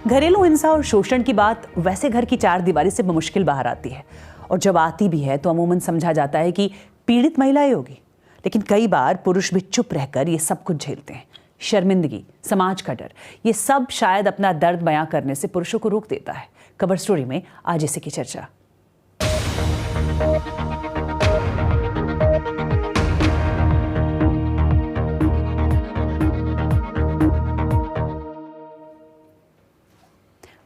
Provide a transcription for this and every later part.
घरेलू हिंसा और शोषण की बात वैसे घर की चार दीवारी से मुश्किल बाहर आती है, और जब आती भी है तो अमूमन समझा जाता है कि पीड़ित महिलाएं होगी। लेकिन कई बार पुरुष भी चुप रहकर ये सब कुछ झेलते हैं। शर्मिंदगी, समाज का डर, ये सब शायद अपना दर्द बयां करने से पुरुषों को रोक देता है। कवर स्टोरी में आज इसी की चर्चा।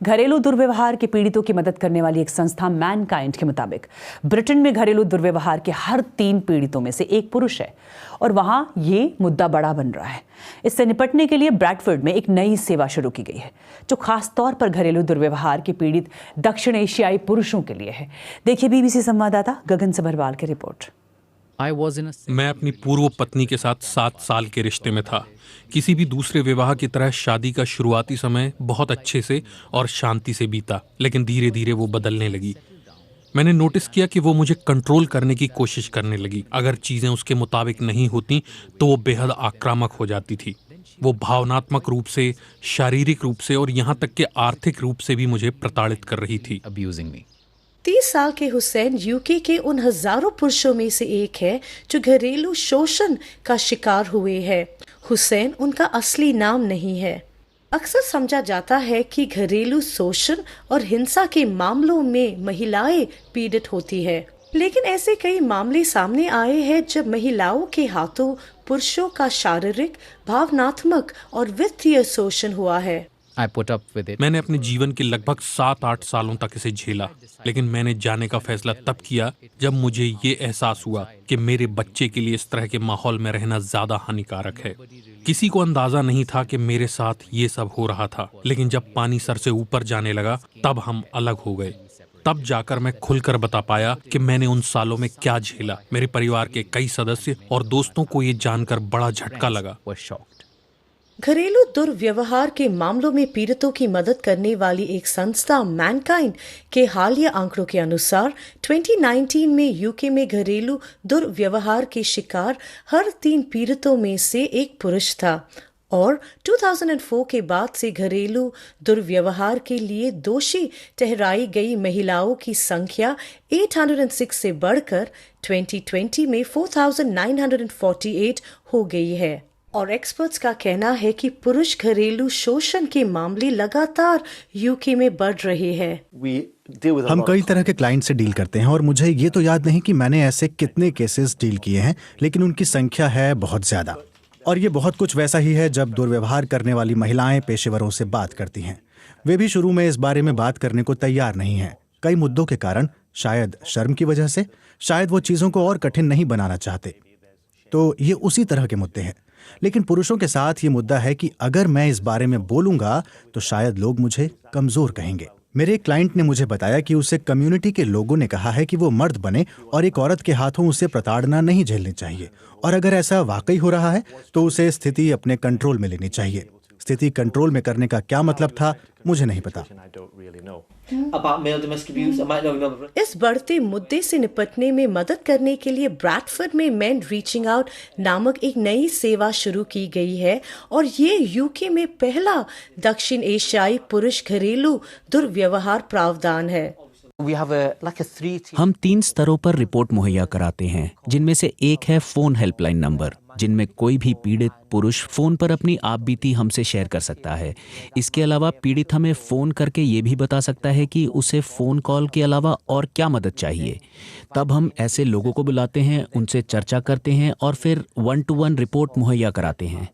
घरेलू दुर्व्यवहार के पीड़ितों की मदद करने वाली एक संस्था मैनकाइंड के मुताबिक ब्रिटेन में घरेलू दुर्व्यवहार के हर 3 पीड़ितों में से एक पुरुष है, और वहां ये मुद्दा बड़ा बन रहा है। इससे निपटने के लिए ब्रैडफोर्ड में एक नई सेवा शुरू की गई है, जो खास तौर पर घरेलू दुर्व्यवहार के पीड़ित दक्षिण एशियाई पुरुषों के लिए है। देखिए BBC संवाददाता गगन सबरवाल की रिपोर्ट। मैं अपनी पूर्व पत्नी के साथ 7 साल के रिश्ते में था। किसी भी दूसरे विवाह की तरह शादी का शुरुआती समय बहुत अच्छे से और शांति से बीता, लेकिन धीरे धीरे वो बदलने लगी। मैंने नोटिस किया कि वो मुझे कंट्रोल करने की कोशिश करने लगी। अगर चीजें उसके मुताबिक नहीं होती तो वो बेहद आक्रामक हो जाती थी। वो भावनात्मक रूप से, शारीरिक रूप से और यहाँ तक कि आर्थिक रूप से भी मुझे प्रताड़ित कर रही थी। 30 साल के हुसैन यूके के उन हजारों पुरुषों में से एक है जो घरेलू शोषण का शिकार हुए हैं। हुसैन उनका असली नाम नहीं है। अक्सर समझा जाता है कि घरेलू शोषण और हिंसा के मामलों में महिलाएं पीड़ित होती है, लेकिन ऐसे कई मामले सामने आए हैं जब महिलाओं के हाथों पुरुषों का शारीरिक, भावनात्मक और वित्तीय शोषण हुआ है। मैंने अपने जीवन के लगभग 7-8 सालों तक इसे झेला, लेकिन मैंने जाने का फैसला तब किया जब मुझे ये एहसास हुआ कि मेरे बच्चे के लिए इस तरह के माहौल में रहना ज्यादा हानिकारक है। किसी को अंदाजा नहीं था कि मेरे साथ ये सब हो रहा था, लेकिन जब पानी सर से ऊपर जाने लगा तब हम अलग हो गए। तब जाकर मैं खुलकर बता पाया कि मैंने उन सालों में क्या झेला। मेरे परिवार के कई सदस्य और दोस्तों को ये जानकर बड़ा झटका लगा। घरेलू दुर्व्यवहार के मामलों में पीड़ितों की मदद करने वाली एक संस्था मैनकाइंड के हालिया आंकड़ों के अनुसार 2019 में यूके में घरेलू दुर्व्यवहार के शिकार हर 3 पीड़ितों में से एक पुरुष था, और 2004 के बाद से घरेलू दुर्व्यवहार के लिए दोषी ठहराई गई महिलाओं की संख्या 806 से बढ़कर 2020 में 4948 हो गई है। और एक्सपर्ट्स का कहना है कि पुरुष घरेलू शोषण के मामले लगातार यूके में बढ़ रहे हैं। हम कई तरह के क्लाइंट से डील करते हैं, और मुझे ये तो याद नहीं कि मैंने ऐसे कितने केसेस डील किए हैं, लेकिन उनकी संख्या है बहुत ज्यादा। और ये बहुत कुछ वैसा ही है जब दुर्व्यवहार करने वाली महिलाएं पेशेवरों से बात करती हैं। वे भी शुरू में इस बारे में बात करने को तैयार नहीं हैं, कई मुद्दों के कारण, शायद शर्म की वजह से, शायद वो चीजों को और कठिन नहीं बनाना चाहते। तो ये उसी तरह के मुद्दे हैं। लेकिन पुरुषों के साथ ये मुद्दा है कि अगर मैं इस बारे में बोलूंगा तो शायद लोग मुझे कमजोर कहेंगे। मेरे एक क्लाइंट ने मुझे बताया कि उसे कम्युनिटी के लोगों ने कहा है कि वो मर्द बने और एक औरत के हाथों उसे प्रताड़ना नहीं झेलनी चाहिए, और अगर ऐसा वाकई हो रहा है तो उसे स्थिति अपने कंट्रोल में लेनी चाहिए। स्थिति कंट्रोल में करने का क्या मतलब था मुझे नहीं पता। इस बढ़ते मुद्दे से निपटने में मदद करने के लिए ब्रैडफोर्ड में मेन रीचिंग आउट नामक एक नई सेवा शुरू की गई है, और ये यूके में पहला दक्षिण एशियाई पुरुष घरेलू दुर्व्यवहार प्रावधान है। हम 3 स्तरों पर रिपोर्ट मुहैया कराते हैं, जिनमें से एक है फोन हेल्पलाइन नंबर, जिनमें कोई भी पीड़ित पुरुष फोन पर अपनी आपबीती हमसे शेयर कर सकता है। इसके अलावा पीड़ित हमें फोन करके ये भी बता सकता है कि उसे फोन कॉल के अलावा और क्या मदद चाहिए। तब हम ऐसे लोगों को बुलाते हैं, उनसे चर्चा करते हैं और फिर 1-to-1 रिपोर्ट मुहैया कराते हैं।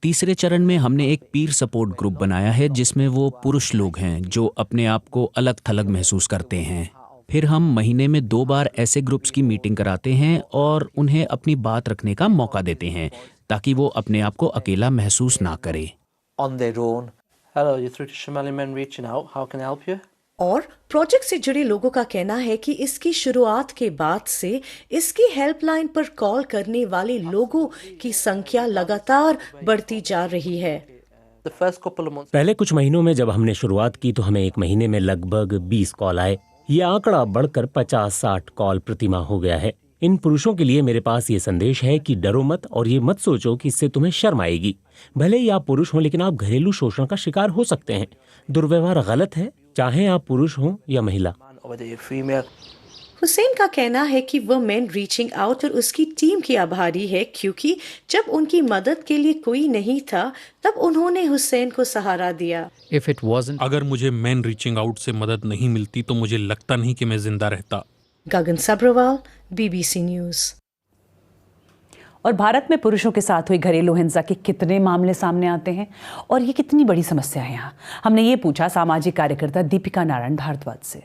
तीसरे चरण में हमने एक पीर सपोर्ट ग्रुप बनाया है, जिसमें वो पुरुष लोग हैं जो अपने आप को अलग थलग महसूस करते हैं। फिर हम महीने में 2 बार ऐसे ग्रुप्स की मीटिंग कराते हैं और उन्हें अपनी बात रखने का मौका देते हैं, ताकि वो अपने आप को अकेला महसूस ना करे। और प्रोजेक्ट से जुड़े लोगों का कहना है कि इसकी शुरुआत के बाद से इसकी हेल्पलाइन पर कॉल करने वाले लोगों की संख्या लगातार बढ़ती जा रही है। पहले कुछ महीनों में जब हमने शुरुआत की तो हमें एक महीने में लगभग 20 कॉल आए। ये आंकड़ा बढ़कर 50-60 कॉल प्रतिमाह हो गया है। इन पुरुषों के लिए मेरे पास ये संदेश है कि डरो मत और ये मत सोचो कि इससे तुम्हें शर्म आएगी। भले ही आप पुरुष हों, लेकिन आप घरेलू शोषण का शिकार हो सकते हैं। दुर्व्यवहार गलत है, चाहे आप पुरुष हों या महिला। हुसैन का कहना है कि वह मैन रीचिंग आउट और उसकी टीम की आभारी है, क्योंकि जब उनकी मदद के लिए कोई नहीं था तब उन्होंने हुसैन को सहारा दिया। अगर मुझे मैन रीचिंग आउट से मदद नहीं मिलती तो मुझे लगता नहीं कि मैं जिंदा रहता। गगन सब्रवाल, BBC न्यूज़। और भारत में पुरुषों के साथ हुई घरेलू हिंसा के कितने मामले सामने आते हैं और ये कितनी बड़ी समस्या है यहाँ, हमने ये पूछा सामाजिक कार्यकर्ता दीपिका नारायण भारद्वाज से।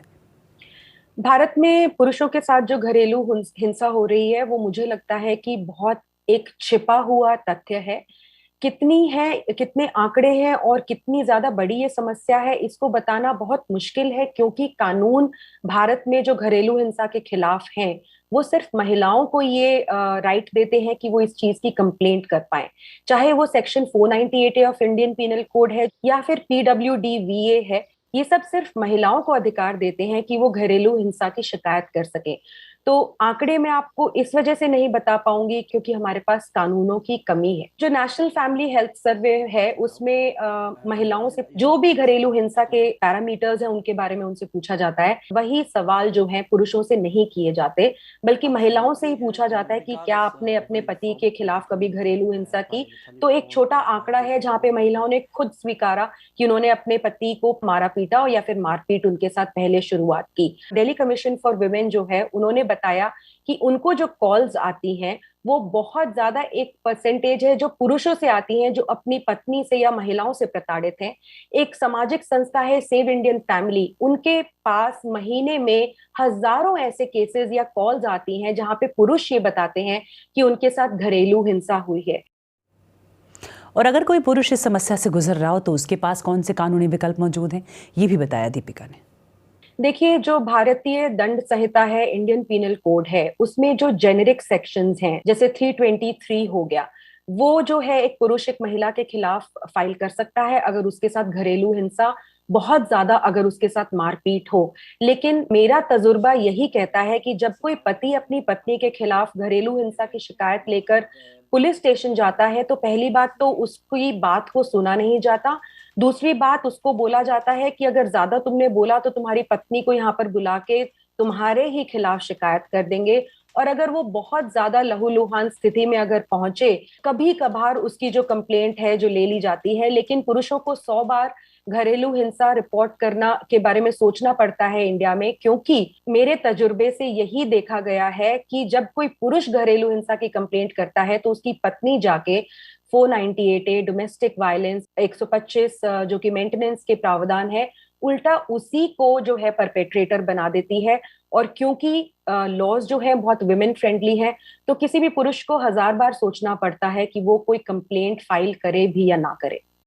भारत में पुरुषों के साथ जो घरेलू हिंसा हो रही है वो मुझे लगता है कि बहुत एक छिपा हुआ तथ्य है। कितनी है, कितने आंकड़े हैं और कितनी ज्यादा बड़ी ये समस्या है, इसको बताना बहुत मुश्किल है, क्योंकि कानून भारत में जो घरेलू हिंसा के खिलाफ हैं वो सिर्फ महिलाओं को ये राइट देते हैं कि वो इस चीज की कंप्लेंट कर पाए, चाहे वो section 498A of Indian penal code है या फिर PWDVA है। ये सब सिर्फ महिलाओं को अधिकार देते हैं कि वो घरेलू हिंसा की शिकायत कर सके। तो आंकड़े मैं आपको इस वजह से नहीं बता पाऊंगी क्योंकि हमारे पास कानूनों की कमी है। जो नेशनल फैमिली हेल्थ सर्वे है उसमें महिलाओं से जो भी घरेलू हिंसा के पैरामीटर्स हैं उनके बारे में उनसे पूछा जाता है। वही सवाल जो है पुरुषों से नहीं किए जाते, बल्कि महिलाओं से ही पूछा जाता है कि क्या आपने अपने पति के खिलाफ कभी घरेलू हिंसा की। तो एक छोटा आंकड़ा है जहाँ पे महिलाओं ने खुद स्वीकारा कि उन्होंने अपने पति को मारा पीटा या फिर मारपीट उनके साथ पहले शुरुआत की। दिल्ली कमीशन फॉर वुमेन जो है उन्होंने बताया कि उनको जो कॉल्स आती हैं वो बहुत ज्यादा एक परसेंटेज है जो पुरुषों से आती हैं जो अपनी पत्नी से या महिलाओं से प्रताड़ित हैं। एक सामाजिक संस्था है सेव इंडियन फैमिली, उनके पास महीने में हजारों ऐसे केसेस या कॉल्स आती हैं जहां पे पुरुष ये बताते हैं कि उनके साथ घरेलू हिंसा हुई है। और अगर कोई पुरुष इस समस्या से गुजर रहा हो तो उसके पास कौन से कानूनी विकल्प मौजूद हैं, ये भी बताया दीपिका ने। देखिए, जो भारतीय दंड संहिता है, इंडियन पीनल कोड है, उसमें जो जेनेरिक सेक्शंस हैं जैसे 323 हो गया, वो जो है एक पुरुष एक महिला के खिलाफ फाइल कर सकता है अगर उसके साथ घरेलू हिंसा, बहुत ज्यादा अगर उसके साथ मारपीट हो। लेकिन मेरा तजुर्बा यही कहता है कि जब कोई पति अपनी पत्नी के खिलाफ घरेलू हिंसा की शिकायत लेकर पुलिस स्टेशन जाता है तो पहली बात तो उसकी बात को सुना नहीं जाता, दूसरी बात उसको बोला जाता है कि अगर ज्यादा तुमने बोला तो तुम्हारी पत्नी को यहाँ पर बुला के तुम्हारे ही खिलाफ शिकायत कर देंगे। और अगर वो बहुत ज्यादा लहूलुहान स्थिति में अगर पहुंचे, कभी कभार उसकी जो कंप्लेंट है जो ले ली जाती है, लेकिन पुरुषों को 100 बार घरेलू हिंसा रिपोर्ट करना के बारे में सोचना पड़ता है इंडिया में, क्योंकि मेरे तजुर्बे से यही देखा गया है कि जब कोई पुरुष घरेलू हिंसा की कंप्लेंट करता है तो उसकी पत्नी जाके 498A डोमेस्टिक वायलेंस 125 जो कि मेंटेनेंस के प्रावधान है, उल्टा उसी को जो है परपेट्रेटर बना देती है। और क्योंकि लॉज जो है बहुत विमेन फ्रेंडली है तो किसी भी पुरुष को 1000 बार सोचना पड़ता है कि वो कोई कंप्लेंट फाइल करे भी या ना करे।